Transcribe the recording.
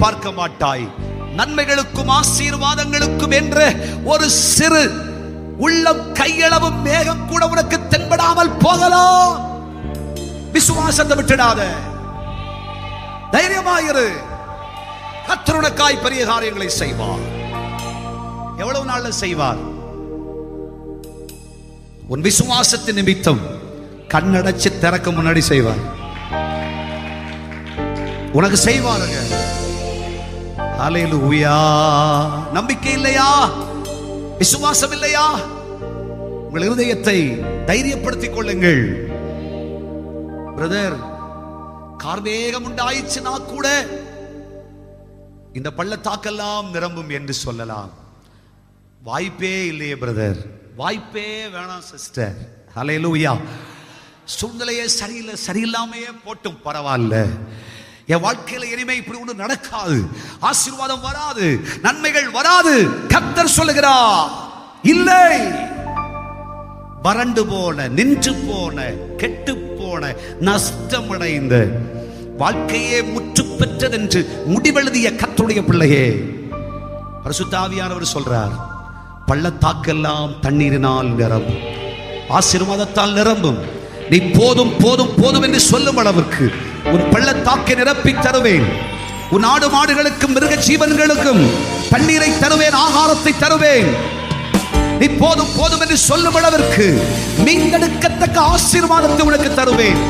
பார்க்க மாட்டாய். நன்மைகளுக்கும் ஆசீர்வாதங்களுக்கும் என்று ஒரு சிறு உள்ளம் கையளவு மேகம் கூட உனக்கு தென்படாமல் போகலாம். விசுவாசத்தை விட்டுடாத, தைரியமாயிரு. கர்த்தர் உனக்காய் பெரிய காரியங்களை செய்வார். எவ்வளவு நாள்ல செய்வார்? உன் விசுவாசத்தின் நிமித்தம் கண்ணடைச்சு திறக்க முன்னாடி செய்வார். உனக்கு செய்வாருங்க. ஹல்லேலூயா. நம்பிக்கை இல்லையா? விசுவாசம் இல்லையா? உங்கள் இருதயத்தை தைரியப்படுத்திக் கொள்ளுங்கள். பிரதர், கார்மேகம் உண்டாயிடுச்சுனா கூட இந்த பள்ளத்தாக்கெல்லாம் நிரம்பும் என்று சொல்லலாம். வாய்ப்பே இல்லையே பிரதர், வாய்ப்பே வேணாம் சிஸ்டர். ஹல்லேலூயா. சூழ்நிலையே சரியில்லை, சரியில்லாமையே போட்டும் பரவாயில்ல. என் வாழ்க்கையில இனிமே இப்படி ஒன்று நடக்காது, ஆசீர்வாதம் வராது, நன்மைகள் வராது. கர்த்தர் சொல்லுகிறார், இல்லை. வறண்டு போன, நின்று போன, கெட்டு போன, நஷ்டமடைந்த வாழ்க்கையே முற்று பெற்றதென்று முடிவெழுதிய கர்த்தருடைய பிள்ளையே, பரிசுத்த ஆவியானவர் சொல்றார், பள்ளத்தாக்கெல்லாம் தண்ணீரினால் நிரம்பும், ஆசீர்வாதத்தால் நிரம்பும். நீ போதும் போதும் போதும் என்று சொல்லும் அளவிற்கு உன் பள்ளத்தாக்கை நிரப்பி தருவேன். உன் ஆடு மாடுகளுக்கும் மிருக ஜீவன்களுக்கும் தண்ணீரை தருவேன், ஆகாரத்தை தருவேன். நீ போதும் போதும் என்று சொல்லும் அளவிற்கு மீண்டெடுக்கத்தக்க ஆசீர்வாதத்தை உனக்கு தருவேன்.